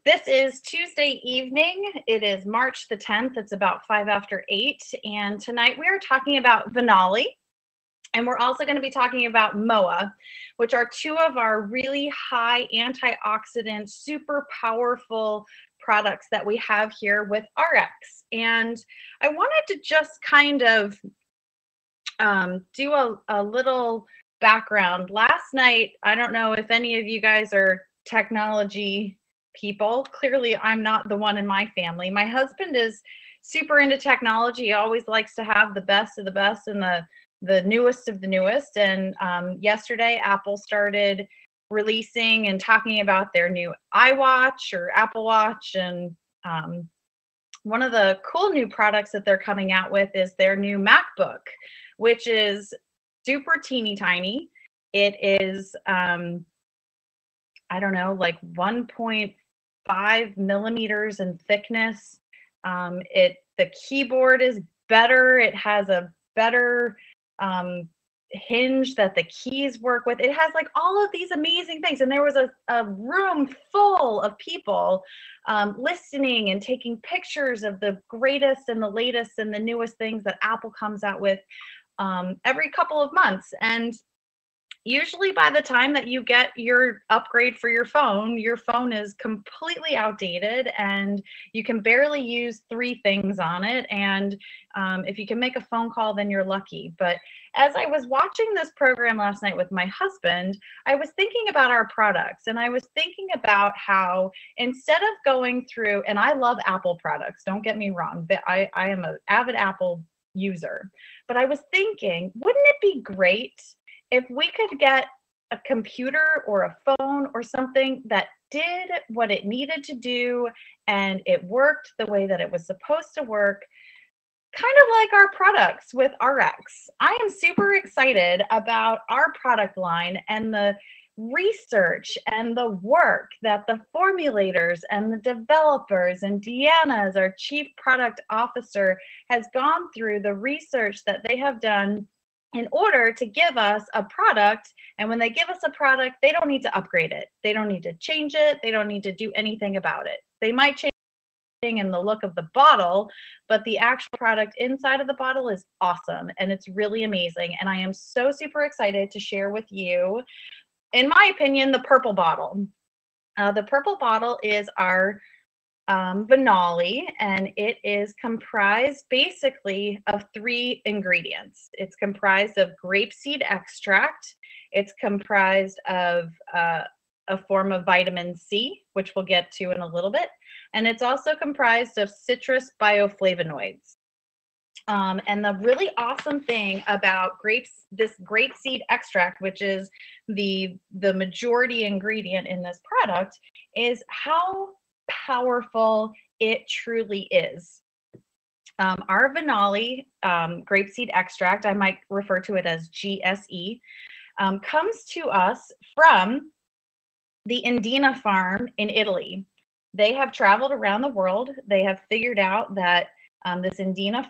This is Tuesday evening. It is March the 10th. It's about 5 after 8. And tonight we are talking about Vinali. And we're also going to be talking about MOA, which are two of our really high antioxidant, super powerful products that we have here with ARIIX. And I wanted to just kind of do a little background. Last night, I don't know if any of you guys are technology people. Clearly, I'm not the one in my family. My husband is super into technology. He always likes to have the best of the best and the newest of the newest. And yesterday, Apple started releasing and talking about their new iWatch or Apple Watch. And one of the cool new products that they're coming out with is their new MacBook, which is super teeny tiny. It is, I don't know, like 1.5 millimeters in thickness. The keyboard is better. It has a better hinge that the keys work with. It has like all of these amazing things. And there was a room full of people listening and taking pictures of the greatest and the latest and the newest things that Apple comes out with every couple of months. And usually by the time that you get your upgrade for your phone is completely outdated and you can barely use 3 things on it. And if you can make a phone call, then you're lucky. But as I was watching this program last night with my husband, I was thinking about our products, and I was thinking about how instead of going through, and I love Apple products, don't get me wrong, but I am an avid Apple user, but I was thinking, wouldn't it be great if we could get a computer or a phone or something that did what it needed to do and it worked the way that it was supposed to work, kind of like our products with ARIIX. I am super excited about our product line and the research and the work that the formulators and the developers and Deanna, as our Chief Product Officer, has gone through the research that they have done in order to give us a product. And when they give us a product, they don't need to upgrade it. They don't need to change it. They don't need to do anything about it. They might change in the look of the bottle, but the actual product inside of the bottle is awesome and it's really amazing. And I am so super excited to share with you, in my opinion, the purple bottle. The purple bottle is our Vinali, and it is comprised basically of 3 ingredients. It's comprised of grapeseed extract. It's comprised of a form of vitamin C, which we'll get to in a little bit. And it's also comprised of citrus bioflavonoids. And the really awesome thing about this grapeseed extract, which is the majority ingredient in this product, is how powerful it truly is. Our Vinali grapeseed extract, I might refer to it as GSE, comes to us from the Indina farm in Italy. They have traveled around the world. They have figured out that this Indina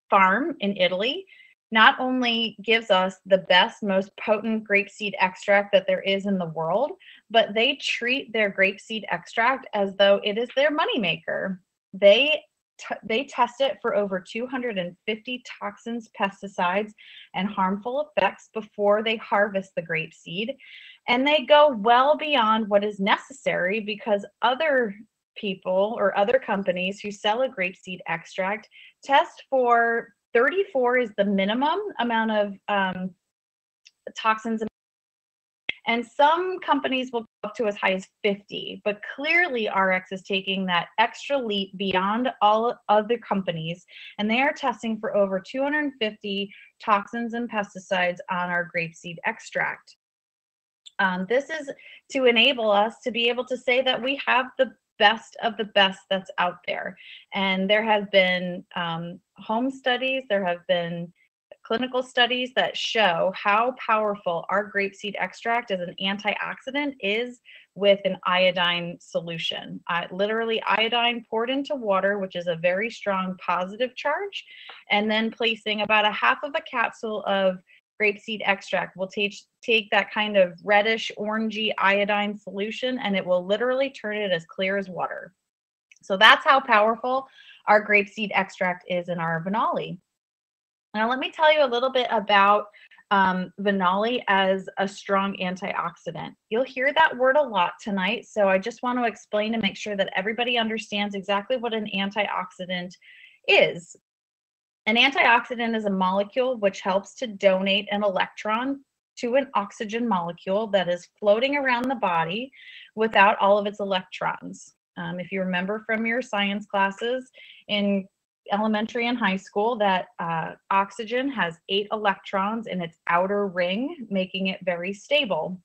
farm in Italy not only gives us the best, most potent grapeseed extract that there is in the world, but they treat their grapeseed extract as though it is their moneymaker. They test it for over 250 toxins, pesticides, and harmful effects before they harvest the grapeseed. And they go well beyond what is necessary because other people or other companies who sell a grapeseed extract test for 34 is the minimum amount of toxins, and some companies will go up to as high as 50, but clearly ARIIX is taking that extra leap beyond all other companies, and they are testing for over 250 toxins and pesticides on our grapeseed extract. This is to enable us to be able to say that we have the best of the best that's out there. And there have been home studies, there have been clinical studies that show how powerful our grapeseed extract as an antioxidant is with an iodine solution. Literally iodine poured into water, which is a very strong positive charge, and then placing about a half of a capsule of grapeseed extract. We'll take that kind of reddish, orangey iodine solution, and it will literally turn it as clear as water. So that's how powerful our grapeseed extract is in our Vinali. Now, let me tell you a little bit about Vinali as a strong antioxidant. You'll hear that word a lot tonight, so I just want to explain to make sure that everybody understands exactly what an antioxidant is. An antioxidant is a molecule which helps to donate an electron to an oxygen molecule that is floating around the body without all of its electrons. If you remember from your science classes in elementary and high school, that oxygen has 8 electrons in its outer ring, making it very stable.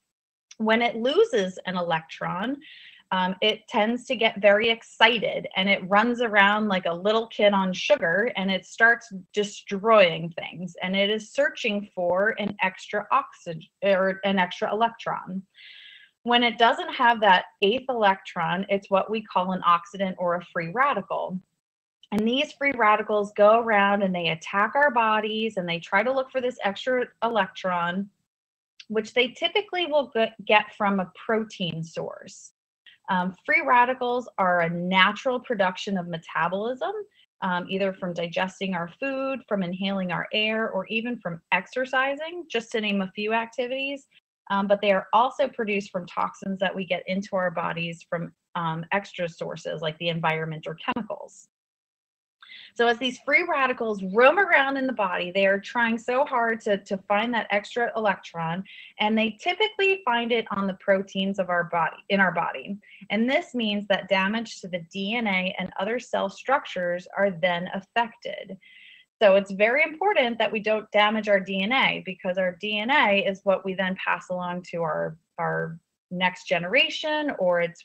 When it loses an electron, it tends to get very excited, and it runs around like a little kid on sugar, and it starts destroying things, and it is searching for an extra oxygen or an extra electron. When it doesn't have that 8th electron, it's what we call an oxidant or a free radical. And these free radicals go around and they attack our bodies, and they try to look for this extra electron, which they typically will get from a protein source. Free radicals are a natural production of metabolism, either from digesting our food, from inhaling our air, or even from exercising, just to name a few activities. But they are also produced from toxins that we get into our bodies from extra sources like the environment or chemicals. So as these free radicals roam around in the body, they are trying so hard to find that extra electron, and they typically find it on the proteins of our body, in our body. And this means that damage to the DNA and other cell structures are then affected. So it's very important that we don't damage our DNA, because our DNA is what we then pass along to our next generation, or it's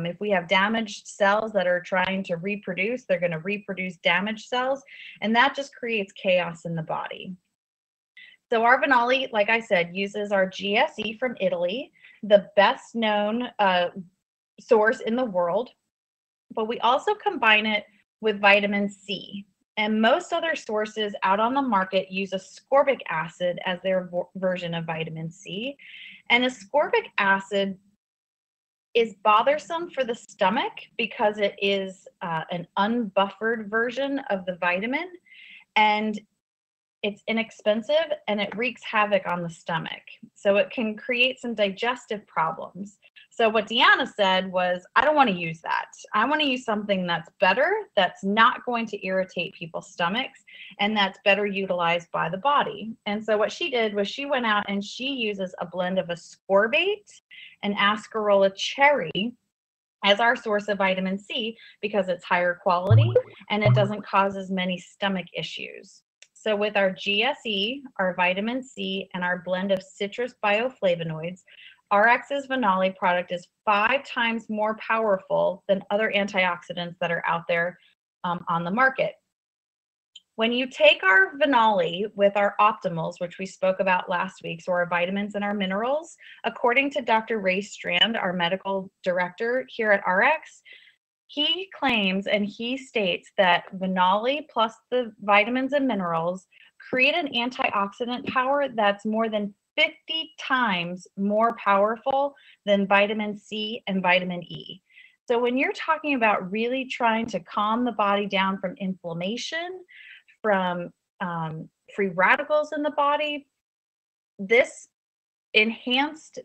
if we have damaged cells that are trying to reproduce, they're going to reproduce damaged cells, and that just creates chaos in the body. So our Vinali, like I said, uses our GSE from Italy, the best known source in the world, but we also combine it with vitamin C. And most other sources out on the market use ascorbic acid as their version of vitamin C. And ascorbic acid is bothersome for the stomach because it is an unbuffered version of the vitamin, and it's inexpensive, and it wreaks havoc on the stomach. So it can create some digestive problems. So what Deanna said was, I don't want to use that. I want to use something that's better, that's not going to irritate people's stomachs, and that's better utilized by the body. And so what she did was she went out and she uses a blend of ascorbate and acerola cherry as our source of vitamin C, because it's higher quality and it doesn't cause as many stomach issues. So with our GSE, our vitamin C, and our blend of citrus bioflavonoids, ARIIX's Vinali product is 5 times more powerful than other antioxidants that are out there on the market. When you take our Vinali with our optimals, which we spoke about last week, so our vitamins and our minerals, according to Dr. Ray Strand, our medical director here at ARIIX, he claims and he states that Vinali plus the vitamins and minerals create an antioxidant power that's more than 50 times more powerful than vitamin C and vitamin E. So when you're talking about really trying to calm the body down from inflammation, from free radicals in the body, this enhanced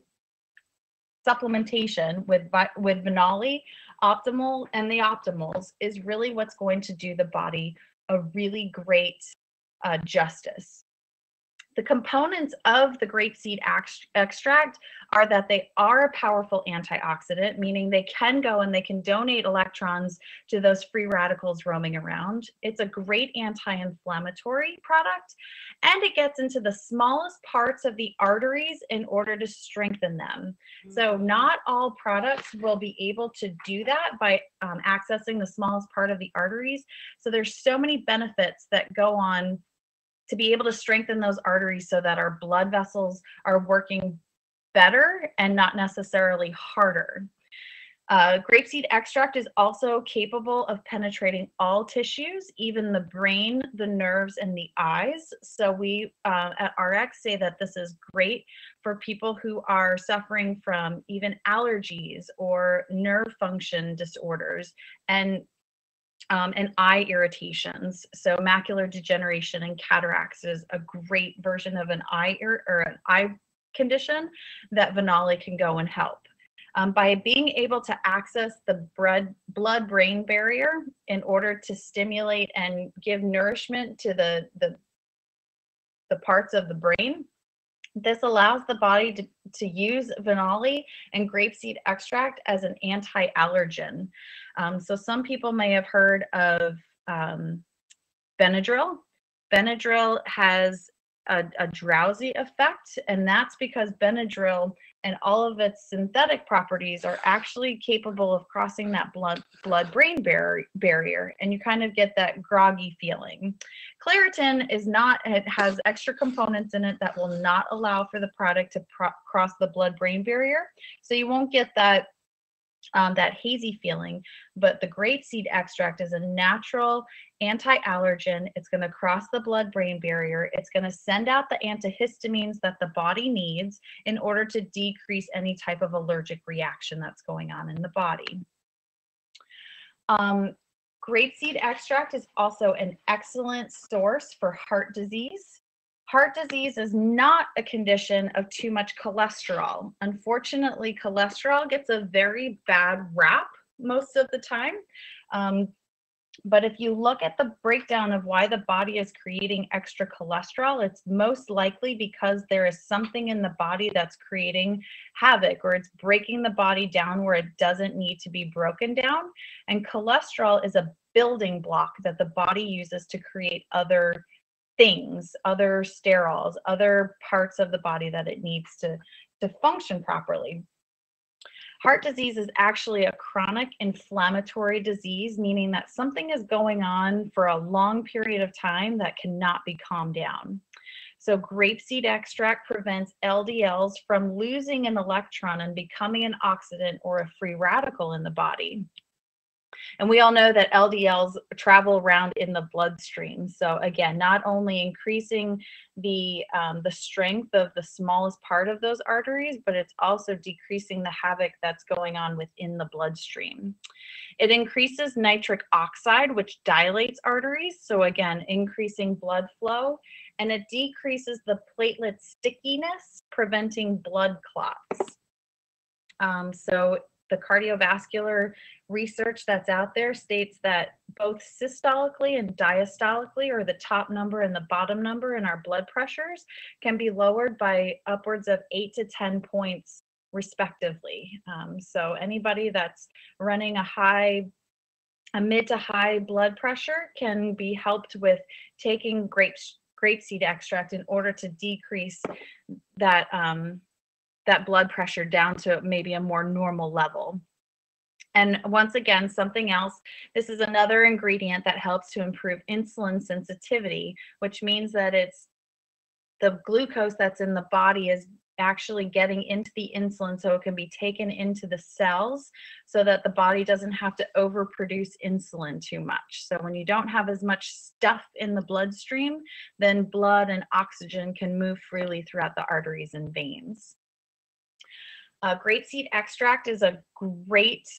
supplementation with Vinali, Optimal, and the Optimals is really what's going to do the body a really great justice. The components of the grapeseed extract are that they are a powerful antioxidant, meaning they can go and they can donate electrons to those free radicals roaming around. It's a great anti-inflammatory product, and it gets into the smallest parts of the arteries in order to strengthen them. So not all products will be able to do that by accessing the smallest part of the arteries. So there's so many benefits that go on to be able to strengthen those arteries so that our blood vessels are working better and not necessarily harder. Grapeseed extract is also capable of penetrating all tissues, even the brain, the nerves, and the eyes. So we at ARIIX say that this is great for people who are suffering from even allergies or nerve function disorders and eye irritations. So macular degeneration and cataracts is a great version of an eye condition that Vinali can go and help. By being able to access the blood-brain barrier in order to stimulate and give nourishment to the parts of the brain, this allows the body to use Vinali and grapeseed extract as an anti-allergen. So some people may have heard of Benadryl. Benadryl has a drowsy effect, and that's because Benadryl and all of its synthetic properties are actually capable of crossing that blood-brain barrier, and you kind of get that groggy feeling. Claritin is not, it has extra components in it that will not allow for the product to cross the blood-brain barrier, so you won't get that that hazy feeling. But the grapeseed extract is a natural anti-allergen. It's going to cross the blood-brain barrier. It's going to send out the antihistamines that the body needs in order to decrease any type of allergic reaction that's going on in the body. Grapeseed extract is also an excellent source for heart disease. Heart disease is not a condition of too much cholesterol. Unfortunately, cholesterol gets a very bad rap most of the time. But if you look at the breakdown of why the body is creating extra cholesterol, it's most likely because there is something in the body that's creating havoc, or it's breaking the body down where it doesn't need to be broken down. And cholesterol is a building block that the body uses to create other things, other sterols, other parts of the body that it needs to function properly. Heart disease is actually a chronic inflammatory disease, meaning that something is going on for a long period of time that cannot be calmed down. So grapeseed extract prevents LDLs from losing an electron and becoming an oxidant or a free radical in the body. And we all know that LDLs travel around in the bloodstream. So again, not only increasing the strength of the smallest part of those arteries, but it's also decreasing the havoc that's going on within the bloodstream. It increases nitric oxide, which dilates arteries. So again, increasing blood flow, and it decreases the platelet stickiness, preventing blood clots. So the cardiovascular research that's out there states that both systolically and diastolically, or the top number and the bottom number in our blood pressures, can be lowered by upwards of 8 to 10 points respectively. So anybody that's running a mid to high blood pressure can be helped with taking grapeseed extract in order to decrease that that blood pressure down to maybe a more normal level. And once again, something else, this is another ingredient that helps to improve insulin sensitivity, which means that it's the glucose that's in the body is actually getting into the insulin so it can be taken into the cells so that the body doesn't have to overproduce insulin too much. So when you don't have as much stuff in the bloodstream, then blood and oxygen can move freely throughout the arteries and veins. Grapeseed extract is a great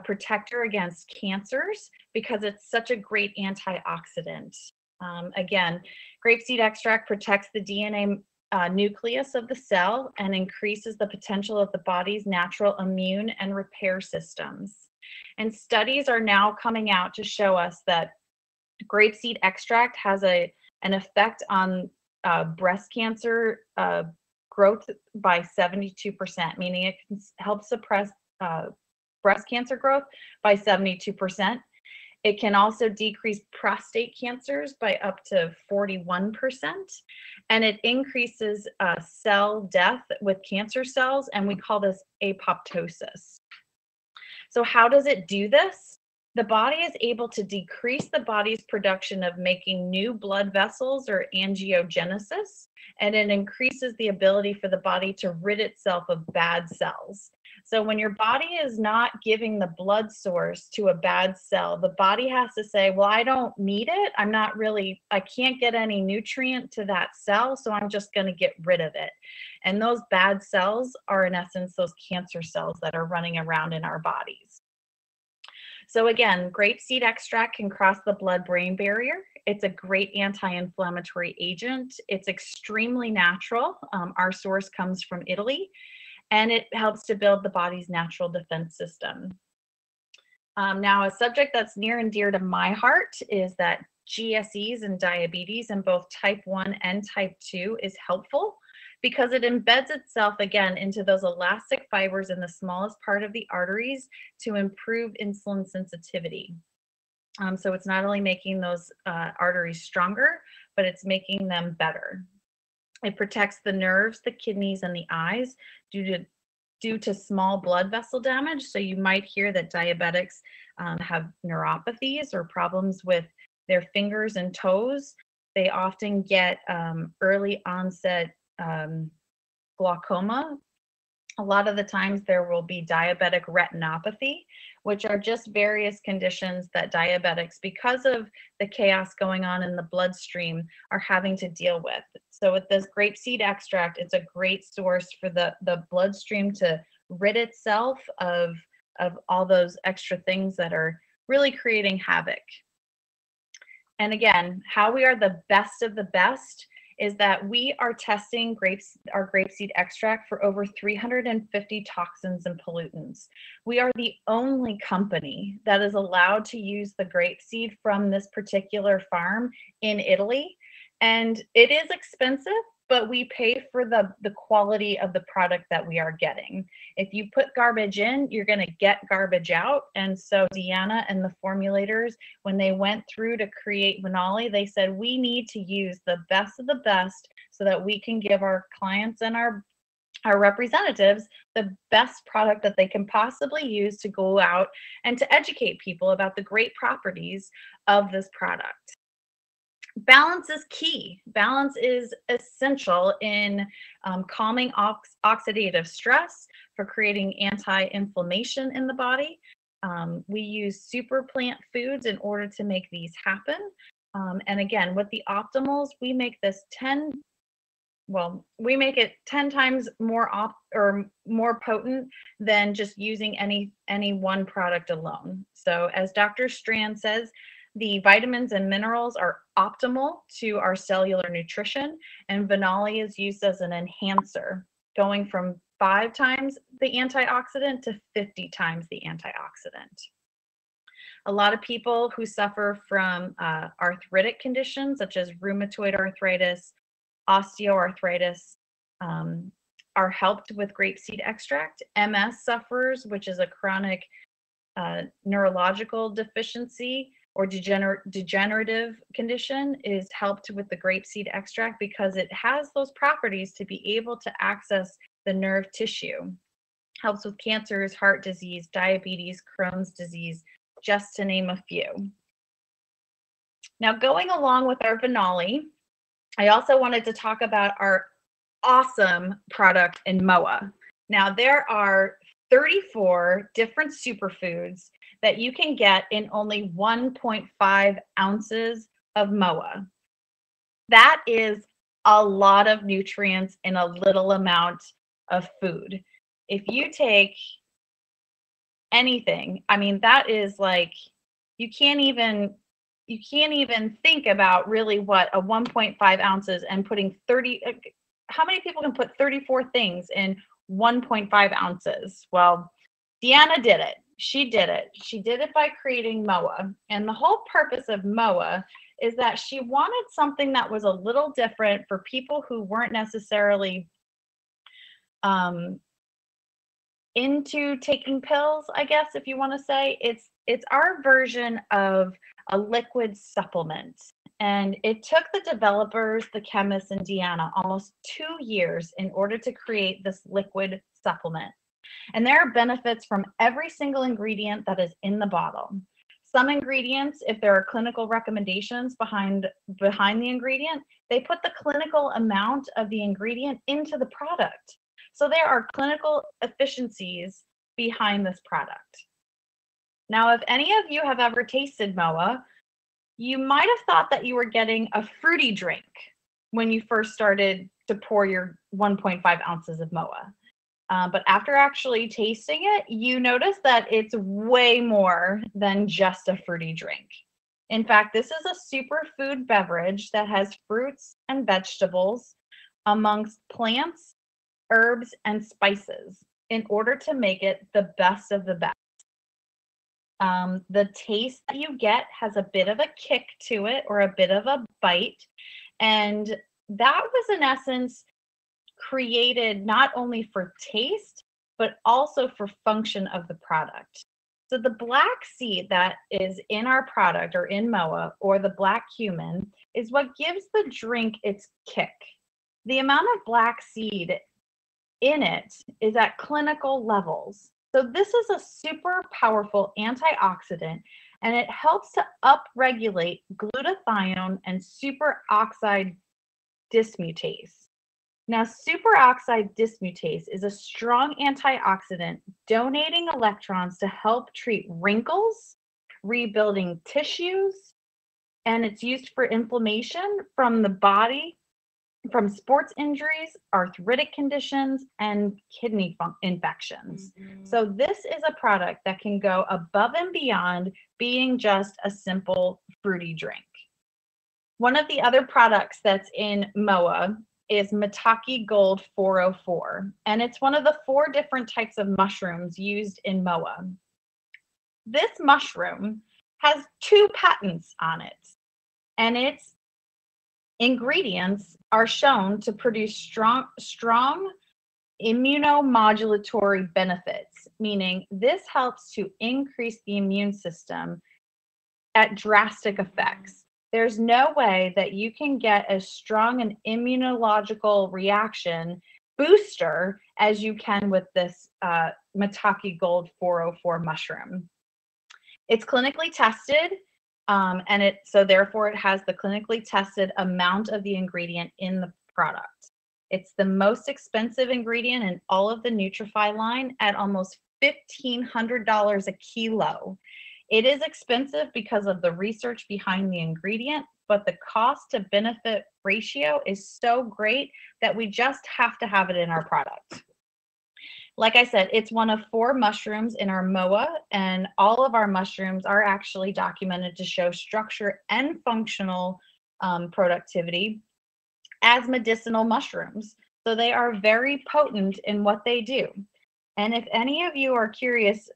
protector against cancers because it's such a great antioxidant. Again, grapeseed extract protects the DNA nucleus of the cell and increases the potential of the body's natural immune and repair systems. And studies are now coming out to show us that grapeseed extract has an effect on breast cancer growth by 72%, meaning it can help suppress breast cancer growth by 72%. It can also decrease prostate cancers by up to 41%, and it increases cell death with cancer cells, and we call this apoptosis. So how does it do this? The body is able to decrease the body's production of making new blood vessels, or angiogenesis, and it increases the ability for the body to rid itself of bad cells. So when your body is not giving the blood source to a bad cell, the body has to say, well, I don't need it. I can't get any nutrient to that cell, so I'm just going to get rid of it. And those bad cells are, in essence, those cancer cells that are running around in our bodies. So again, grapeseed extract can cross the blood-brain barrier. It's a great anti-inflammatory agent. It's extremely natural. Our source comes from Italy, and it helps to build the body's natural defense system. Now, a subject that's near and dear to my heart is that GSEs and diabetes in both type 1 and type 2 is helpful because it embeds itself again into those elastic fibers in the smallest part of the arteries to improve insulin sensitivity. So it's not only making those arteries stronger, but it's making them better. It protects the nerves, the kidneys, and the eyes due to small blood vessel damage. So you might hear that diabetics have neuropathies or problems with their fingers and toes. They often get early onset glaucoma. A lot of the times there will be diabetic retinopathy, which are just various conditions that diabetics, because of the chaos going on in the bloodstream, are having to deal with. So with this grapeseed extract, it's a great source for the bloodstream to rid itself of all those extra things that are really creating havoc. And again, how we are the best of the best is that we are testing our grapeseed extract for over 350 toxins and pollutants. We are the only company that is allowed to use the grapeseed from this particular farm in Italy. And it is expensive, but we pay for the quality of the product that we are getting. If you put garbage in, you're going to get garbage out. And so Deanna and the formulators, when they went through to create Vinali, they said, we need to use the best of the best so that we can give our clients and our representatives the best product that they can possibly use to go out and to educate people about the great properties of this product. Balance is key. Balance is essential in calming oxidative stress, for creating anti-inflammation in the body. We use super plant foods in order to make these happen. And again, with the optimals, we make this 10 times more potent than just using any one product alone. So as Dr. Strand says, the vitamins and minerals are optimal to our cellular nutrition, and Vinali is used as an enhancer, going from 5 times the antioxidant to 50 times the antioxidant. A lot of people who suffer from arthritic conditions such as rheumatoid arthritis, osteoarthritis, are helped with grapeseed extract. MS sufferers, which is a chronic neurological deficiency or degenerative condition, is helped with the grapeseed extract because it has those properties to be able to access the nerve tissue. Helps with cancers, heart disease, diabetes, Crohn's disease, just to name a few. Now, going along with our Vinali, I also wanted to talk about our awesome product in MOA. Now, there are 34 different superfoods that you can get in only 1.5 ounces of MOA. That is a lot of nutrients in a little amount of food. If you take anything, I mean, that is like, you can't even think about really what a 1.5 ounces and putting 30, how many people can put 34 things in 1.5 ounces? Well, Deanna did it. She did it. She did it by creating MOA. And the whole purpose of MOA is that she wanted something that was a little different for people who weren't necessarily into taking pills, I guess, if you want to say. It's our version of a liquid supplement. And it took the developers, the chemists, and Deanna almost 2 years in order to create this liquid supplement. And there are benefits from every single ingredient that is in the bottle. Some ingredients, if there are clinical recommendations behind the ingredient, they put the clinical amount of the ingredient into the product. So there are clinical efficiencies behind this product. Now, if any of you have ever tasted MOA, you might have thought that you were getting a fruity drink when you first started to pour your 1.5 ounces of MOA. But after actually tasting it, you notice that it's way more than just a fruity drink. In fact, this is a superfood beverage that has fruits and vegetables amongst plants, herbs, and spices in order to make it the best of the best. The taste that you get has a bit of a kick to it, or a bit of a bite. And that was in essence created not only for taste, but also for function of the product. So the black seed that is in our product, or in MOA, or the black cumin, is what gives the drink its kick. The amount of black seed in it is at clinical levels. So this is a super powerful antioxidant, and it helps to upregulate glutathione and superoxide dismutase. Now, superoxide dismutase is a strong antioxidant donating electrons to help treat wrinkles, rebuilding tissues, and it's used for inflammation from the body, from sports injuries, arthritic conditions, and kidney infections. So this is a product that can go above and beyond being just a simple fruity drink. One of the other products that's in MOA is Maitake Gold 404, and it's one of the 4 different types of mushrooms used in MOA. This mushroom has 2 patents on it, and its ingredients are shown to produce strong immunomodulatory benefits, meaning this helps to increase the immune system at drastic effects. There's no way that you can get as strong an immunological reaction booster as you can with this Maitake Gold 404 mushroom. It's clinically tested, so therefore it has the clinically tested amount of the ingredient in the product. It's the most expensive ingredient in all of the Nutrify line at almost $1,500 a kilo. It is expensive because of the research behind the ingredient, but the cost to benefit ratio is so great that we just have to have it in our product. Like I said, it's one of 4 mushrooms in our MOA, and all of our mushrooms are actually documented to show structure and functional productivity as medicinal mushrooms. So they are very potent in what they do. And if any of you are curious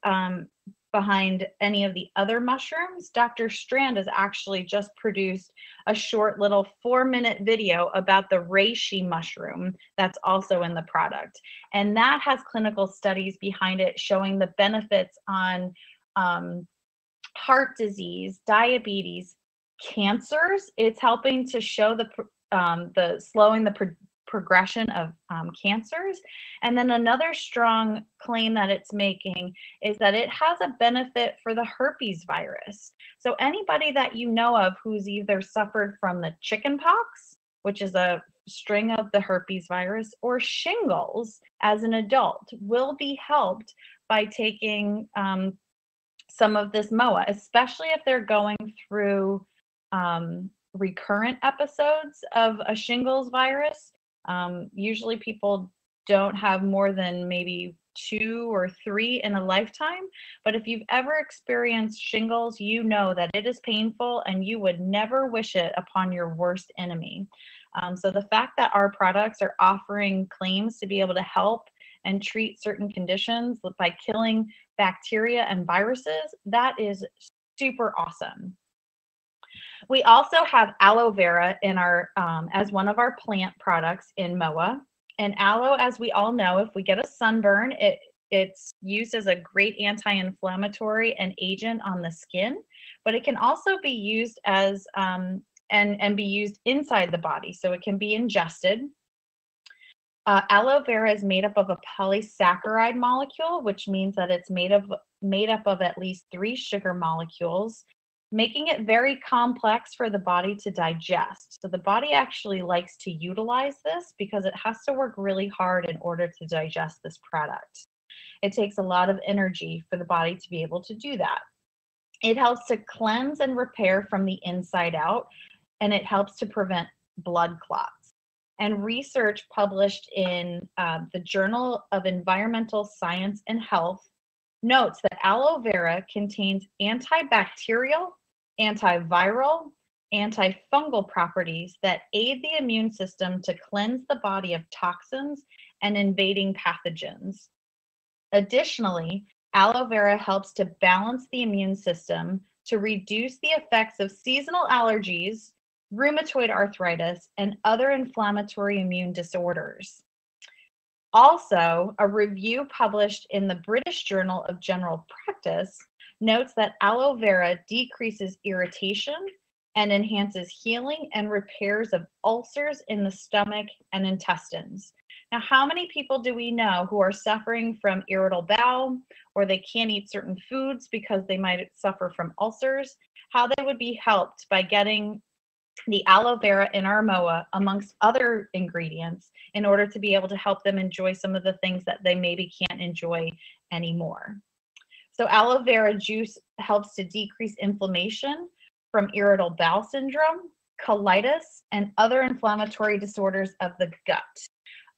behind any of the other mushrooms, Dr. Strand has actually just produced a short little 4-minute video about the reishi mushroom that's also in the product. And that has clinical studies behind it showing the benefits on heart disease, diabetes, cancers. It's helping to show the slowing the progression of cancers. And then another strong claim that it's making is that it has a benefit for the herpes virus. So anybody that you know of who's either suffered from the chickenpox, which is a string of the herpes virus, or shingles as an adult will be helped by taking some of this MOA, especially if they're going through recurrent episodes of a shingles virus. Usually people don't have more than maybe 2 or 3 in a lifetime, but if you've ever experienced shingles, you know that it is painful and you would never wish it upon your worst enemy. So the fact that our products are offering claims to be able to help and treat certain conditions by killing bacteria and viruses, that is super awesome. We also have aloe vera in our as one of our plant products in MOA. And aloe, as we all know, if we get a sunburn, it's used as a great anti-inflammatory and agent on the skin, but it can also be used as and be used inside the body, so it can be ingested. Aloe vera is made up of a polysaccharide molecule, which means that it's made up of at least 3 sugar molecules, making it very complex for the body to digest. So the body actually likes to utilize this because it has to work really hard in order to digest this product. It takes a lot of energy for the body to be able to do that. It helps to cleanse and repair from the inside out, and it helps to prevent blood clots. And research published in the Journal of Environmental Science and Health notes that aloe vera contains antibacterial, antiviral, antifungal properties that aid the immune system to cleanse the body of toxins and invading pathogens. Additionally, aloe vera helps to balance the immune system to reduce the effects of seasonal allergies, rheumatoid arthritis, and other inflammatory immune disorders. Also, a review published in the British Journal of General Practice notes that aloe vera decreases irritation and enhances healing and repairs of ulcers in the stomach and intestines. Now, how many people do we know who are suffering from irritable bowel, or they can't eat certain foods because they might suffer from ulcers? How they would be helped by getting the aloe vera in our MOA amongst other ingredients in order to be able to help them enjoy some of the things that they maybe can't enjoy anymore. So aloe vera juice helps to decrease inflammation from irritable bowel syndrome, colitis, and other inflammatory disorders of the gut.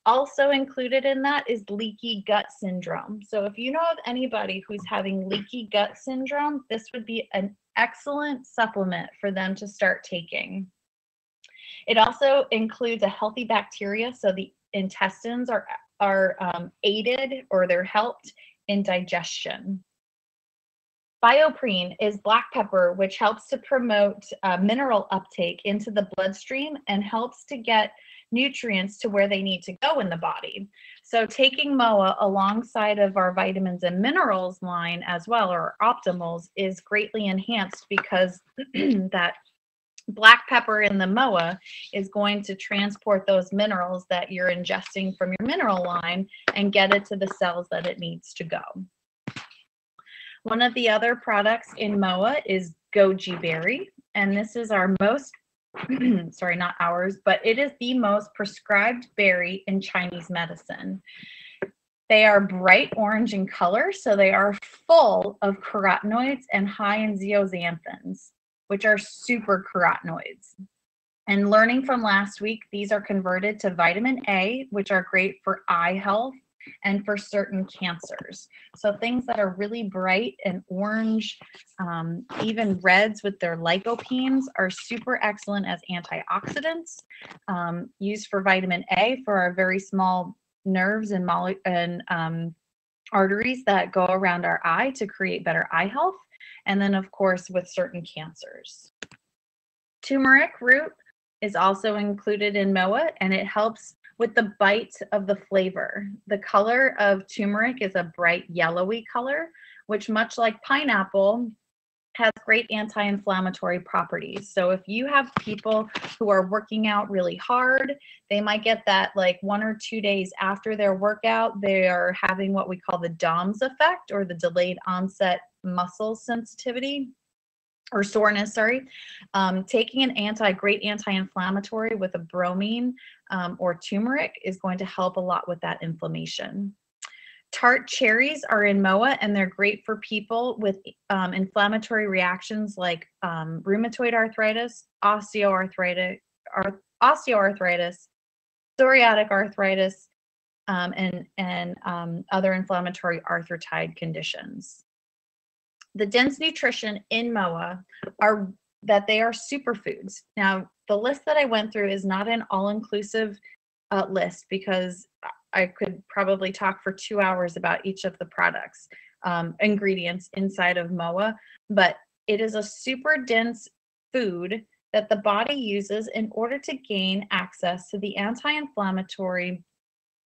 Also included in that is leaky gut syndrome. So if you know of anybody who's having leaky gut syndrome, this would be an excellent supplement for them to start taking. It also includes a healthy bacteria, so the intestines are aided, or they're helped in digestion. Bioprene is black pepper, which helps to promote mineral uptake into the bloodstream and helps to get nutrients to where they need to go in the body. So taking MOA alongside of our vitamins and minerals line as well, or optimals, is greatly enhanced because that black pepper in the MOA is going to transport those minerals that you're ingesting from your mineral line and get it to the cells that it needs to go. One of the other products in MOA is goji berry, and this is our most sorry, not ours, but it is the most prescribed berry in Chinese medicine. They are bright orange in color, so they are full of carotenoids and high in zeaxanthins, which are super carotenoids. And learning from last week, these are converted to vitamin A, which are great for eye health and for certain cancers. So things that are really bright and orange, even reds with their lycopenes, are super excellent as antioxidants, used for vitamin A for our very small nerves and arteries that go around our eye to create better eye health, and then of course with certain cancers. Turmeric root is also included in MOA, and it helps with the bite of the flavor. The color of turmeric is a bright yellowy color, which, much like pineapple, has great anti-inflammatory properties. So if you have people who are working out really hard, they might get that like 1 or 2 days after their workout, they are having what we call the DOMS effect, or the delayed onset muscle sensitivity or soreness, sorry. Taking an great anti-inflammatory with a bromine or turmeric is going to help a lot with that inflammation. Tart cherries are in MOA, and they're great for people with inflammatory reactions like rheumatoid arthritis, osteoarthritis, psoriatic arthritis, and other inflammatory arthritide conditions. The dense nutrition in MOA are that they are superfoods. Now, the list that I went through is not an all-inclusive list, because I could probably talk for 2 hours about each of the products, ingredients inside of MOA, but it is a super dense food that the body uses in order to gain access to the anti-inflammatory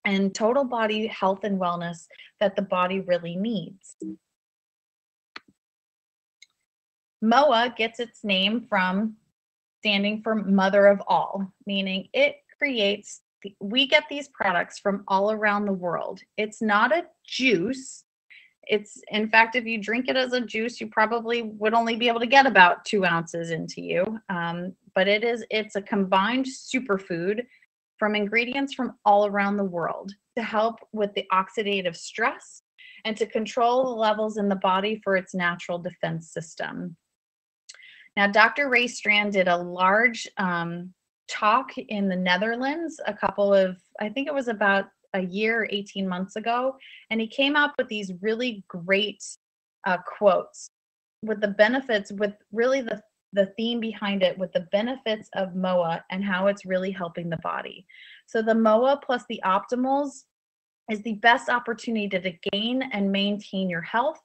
and total body health and wellness that the body really needs. MOA gets its name from standing for mother of all, meaning it creates, we get these products from all around the world. It's not a juice. It's, in fact, if you drink it as a juice, you probably would only be able to get about 2 ounces into you. But it's a combined superfood from ingredients from all around the world to help with the oxidative stress and to control the levels in the body for its natural defense system. Now, Dr. Ray Strand did a large talk in the Netherlands I think it was about a year, 18 months ago, and he came up with these really great quotes with the benefits, with really the theme behind it, with the benefits of MOA and how it's really helping the body. So the MOA plus the optimals is the best opportunity to gain and maintain your health.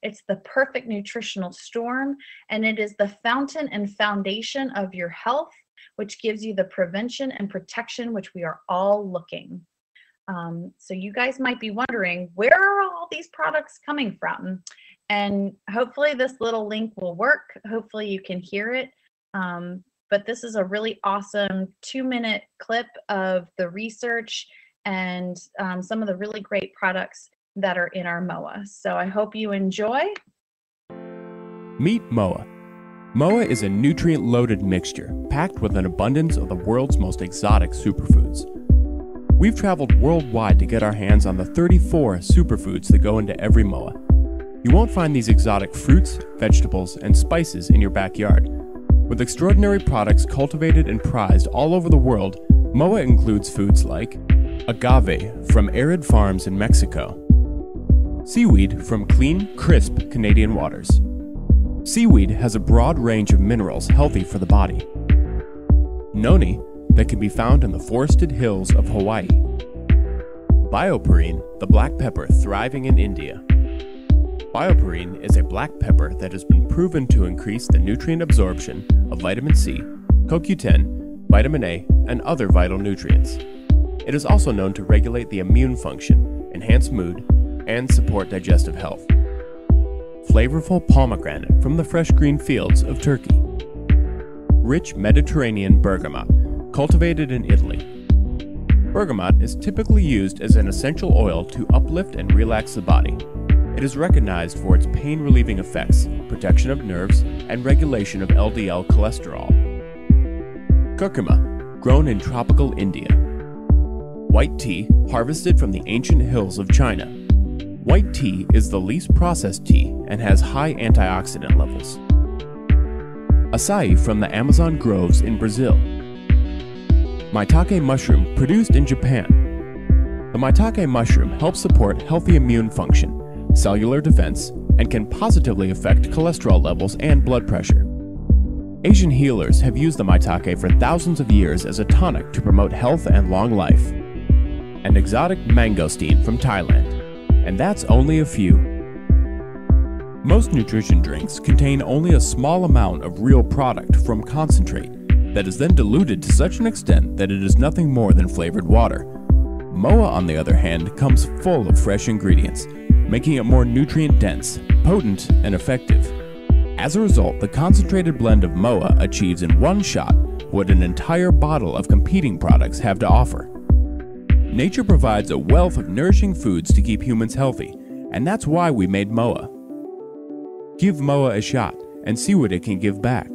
It's the perfect nutritional storm, and it is the fountain and foundation of your health, which gives you the prevention and protection which we are all looking. So you guys might be wondering, where are all these products coming from? And hopefully this little link will work. Hopefully you can hear it. But this is a really awesome 2-minute clip of the research and some of the really great products that are in our MOA. So I hope you enjoy. Meet MOA. MOA is a nutrient-loaded mixture packed with an abundance of the world's most exotic superfoods. We've traveled worldwide to get our hands on the 34 superfoods that go into every MOA. You won't find these exotic fruits, vegetables, and spices in your backyard. With extraordinary products cultivated and prized all over the world, MOA includes foods like agave from arid farms in Mexico, seaweed from clean, crisp Canadian waters. Seaweed has a broad range of minerals healthy for the body. Noni that can be found in the forested hills of Hawaii. Bioperine, the black pepper thriving in India. Bioperine is a black pepper that has been proven to increase the nutrient absorption of vitamin C, CoQ10, vitamin A, and other vital nutrients. It is also known to regulate the immune function, enhance mood, and support digestive health. Flavorful pomegranate from the fresh green fields of Turkey. Rich Mediterranean bergamot, cultivated in Italy. Bergamot is typically used as an essential oil to uplift and relax the body. It is recognized for its pain-relieving effects, protection of nerves, and regulation of LDL cholesterol. Curcuma, grown in tropical India. White tea, harvested from the ancient hills of China. White tea is the least processed tea and has high antioxidant levels. Acai from the Amazon groves in Brazil. Maitake mushroom produced in Japan. The maitake mushroom helps support healthy immune function, cellular defense, and can positively affect cholesterol levels and blood pressure. Asian healers have used the maitake for thousands of years as a tonic to promote health and long life. An exotic mangosteen from Thailand. And that's only a few. Most nutrition drinks contain only a small amount of real product from concentrate that is then diluted to such an extent that it is nothing more than flavored water. MOA, on the other hand, comes full of fresh ingredients, making it more nutrient-dense, potent, and effective. As a result, the concentrated blend of MOA achieves in one shot what an entire bottle of competing products have to offer. Nature provides a wealth of nourishing foods to keep humans healthy, and that's why we made MOA. Give MOA a shot and see what it can give back.